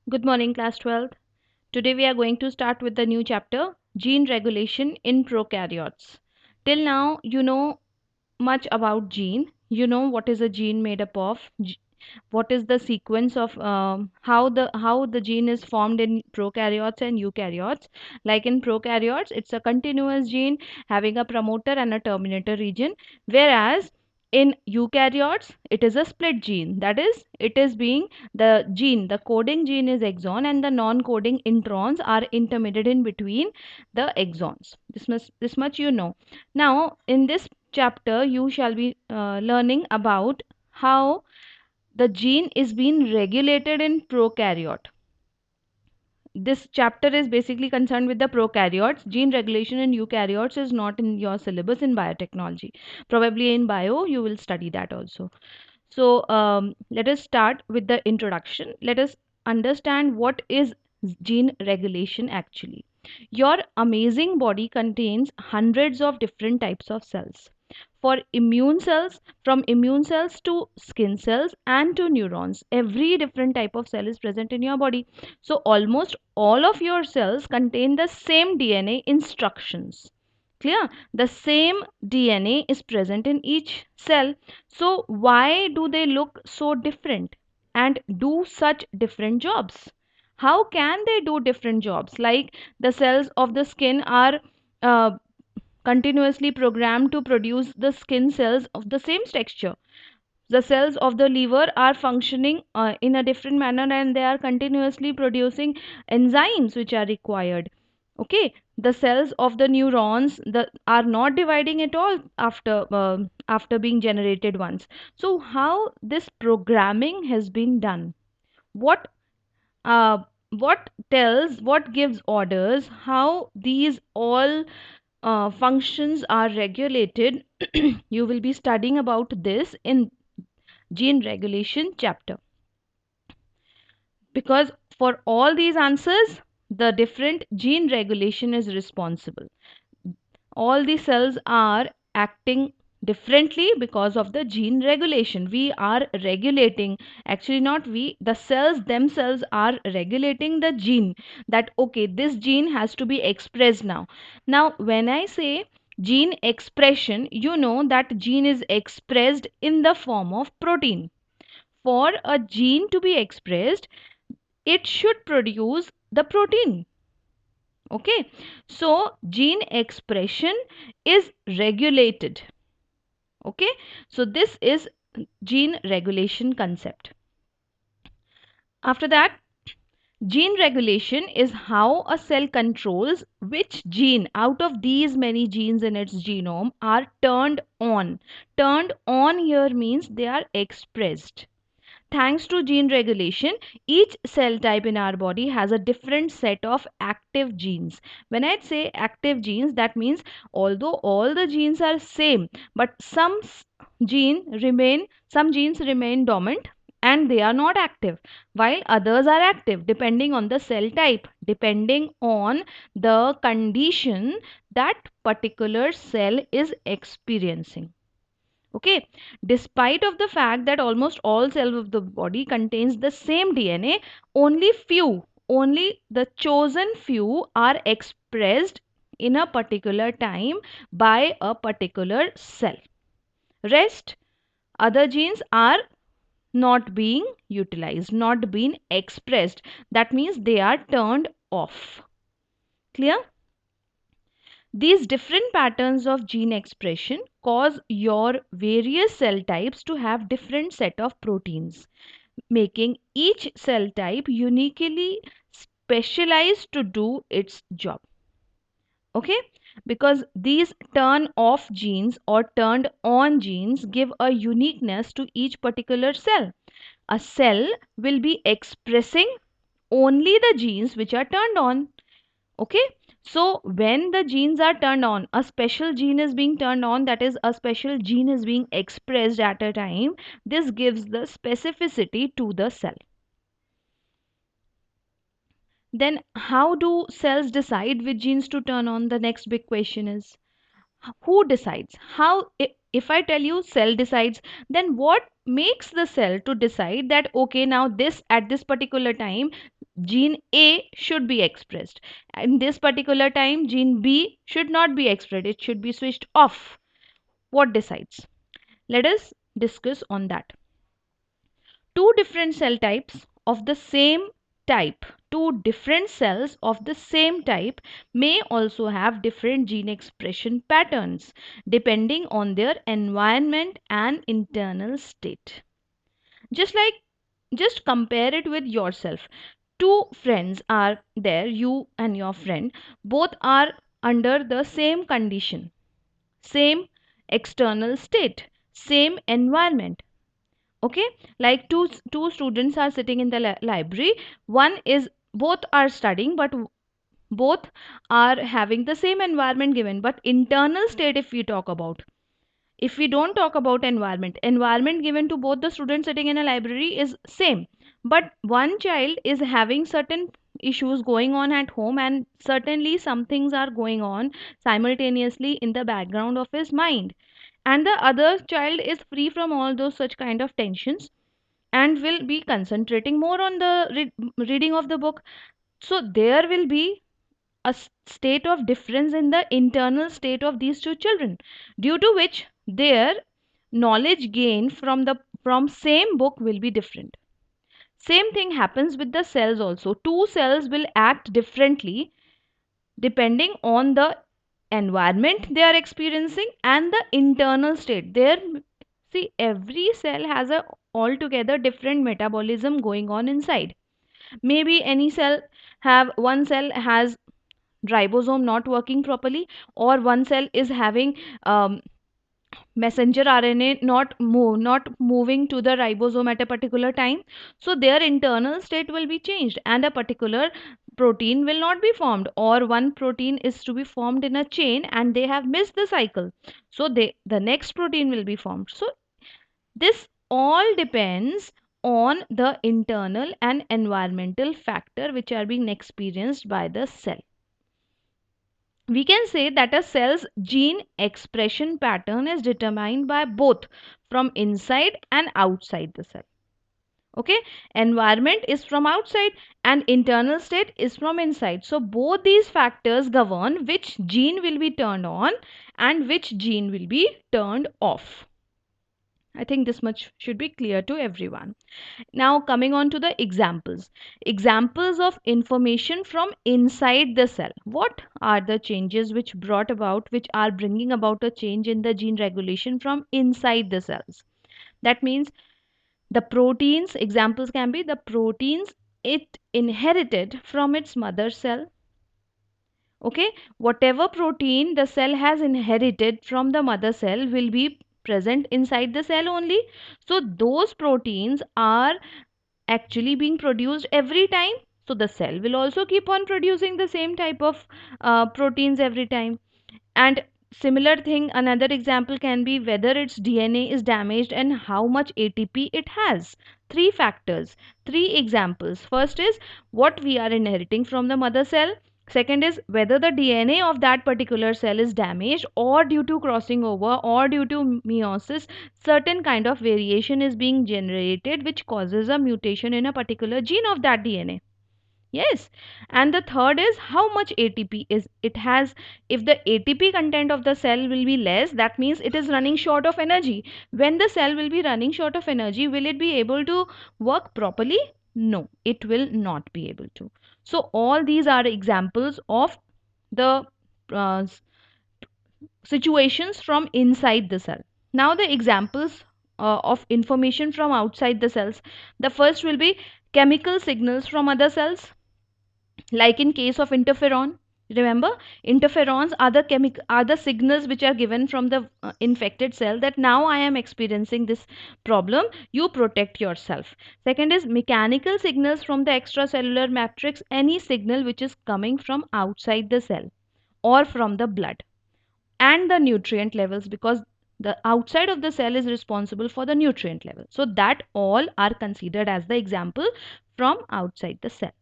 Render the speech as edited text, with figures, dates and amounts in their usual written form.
Good morning, class 12th. Today we are going to start with the new chapter, Gene Regulation in Prokaryotes. Till now, you know much about gene. You know what is a gene made up of, what is the sequence of how the gene is formed in prokaryotes and eukaryotes. Like in prokaryotes, it's a continuous gene having a promoter and a terminator region, whereas in eukaryotes it is a split gene. That is, it is being the coding gene is exon and the non-coding introns are intermediate in between the exons. This much you know. Now in this chapter you shall be learning about how the gene is being regulated in prokaryote. This chapter is basically concerned with the prokaryotes. Gene regulation in eukaryotes is not in your syllabus in biotechnology. Probably in bio you will study that also. So let us start with the introduction. Let us understand what is gene regulation actually. Your amazing body contains hundreds of different types of cells. For immune cells, from immune cells to skin cells and to neurons, every different type of cell is present in your body. So almost all of your cells contain the same DNA instructions. Clear? The same DNA is present in each cell. So why do they look so different and do such different jobs? How can they do different jobs? Like the cells of the skin are uh, continuously programmed to produce the skin cells of the same texture. The cells of the liver are functioning in a different manner and they are continuously producing enzymes which are required. Okay, the cells of the neurons are not dividing at all after being generated once. So how this programming has been done? What uh, what gives orders? How these all functions are regulated? You will be studying about this in gene regulation chapter, because for all these answers the different gene regulation is responsible. All the cells are acting differently because of the gene regulation. We are regulating, actually not we, the cells themselves are regulating the gene, that okay, this gene has to be expressed now. Now when I say gene expression, you know that gene is expressed in the form of protein. For a gene to be expressed, it should produce the protein. Okay, so gene expression is regulated. Okay, so this is gene regulation concept. After that, gene regulation is how a cell controls which gene out of these many genes in its genome are turned on. Turned on here means they are expressed. Thanks to gene regulation, each cell type in our body has a different set of active genes. When I say active genes, that means although all the genes are same, but some genes remain dormant and they are not active, while others are active depending on the cell type, depending on the condition that particular cell is experiencing. Okay, despite of the fact that almost all cells of the body contains the same DNA, only the chosen few are expressed in a particular time by a particular cell. Rest other genes are not being utilized, not being expressed. That means they are turned off. Clear? These different patterns of gene expression cause your various cell types to have different set of proteins, making each cell type uniquely specialized to do its job. Okay, because these turn off genes or turned on genes give a uniqueness to each particular cell. A cell will be expressing only the genes which are turned on. Okay, so when the genes are turned on, a special gene is being turned on, that is a special gene is being expressed at a time. This gives the specificity to the cell. Then how do cells decide which genes to turn on? The next big question is, who decides? If I tell you cell decides, then what makes the cell to decide that okay, now this at this particular time gene A should be expressed, and this particular time gene B should not be expressed, it should be switched off? What decides? Let us discuss on that. Two different cell types of the same type, two different cells of the same type may also have different gene expression patterns depending on their environment and internal state. Just like, just compare it with yourself. Two friends are there, you and your friend, both are under the same condition, same external state, same environment. Okay, like two students are sitting in the library. One is, both are studying, but both are having the same environment given, but internal state, if we talk about, if we don't talk about environment given to both the students sitting in a library is same, but one child is having certain issues going on at home, and certainly some things are going on simultaneously in the background of his mind, and the other child is free from all those such kind of tensions and will be concentrating more on the reading of the book. So there will be a state of difference in the internal state of these two children, due to which their knowledge gain from same book will be different. Same thing happens with the cells also. Two cells will act differently depending on the environment they are experiencing and the internal state. There, see, every cell has a altogether different metabolism going on inside. Maybe any cell have, one cell has ribosome not working properly, or one cell is having messenger RNA not moving to the ribosome at a particular time. So their internal state will be changed and a particular protein will not be formed, or one protein is to be formed in a chain and they have missed the cycle. So the next protein will be formed. So this all depends on the internal and environmental factor which are being experienced by the cell. We can say that a cell's gene expression pattern is determined by both from inside and outside the cell. Okay, environment is from outside and internal state is from inside. So both these factors govern which gene will be turned on and which gene will be turned off. I think this much should be clear to everyone. Now coming on to the examples. Examples of information from inside the cell. What are the changes which are bringing about a change in the gene regulation from inside the cells? That means the proteins, examples can be the proteins it inherited from its mother cell. Okay, whatever protein the cell has inherited from the mother cell will be present inside the cell only. So those proteins are actually being produced every time. So the cell will also keep on producing the same type of proteins every time. And similar thing, another example can be whether its DNA is damaged and how much ATP it has. Three factors, three examples. First is what we are inheriting from the mother cell. Second is whether the DNA of that particular cell is damaged, or due to crossing over or due to meiosis, certain kind of variation is being generated which causes a mutation in a particular gene of that DNA. Yes. And the third is how much ATP is it has. If the ATP content of the cell will be less, that means it is running short of energy. When the cell will be running short of energy, will it be able to work properly? No, it will not be able to. So all these are examples of the uh, situations from inside the cell. Now the examples of information from outside the cells. The first will be chemical signals from other cells, like in case of interferon. Remember, interferons are the signals which are given from the infected cell that now I am experiencing this problem, you protect yourself. Second is mechanical signals from the extracellular matrix, any signal which is coming from outside the cell or from the blood. And the nutrient levels, because the outside of the cell is responsible for the nutrient level, so that all are considered as the example from outside the cell.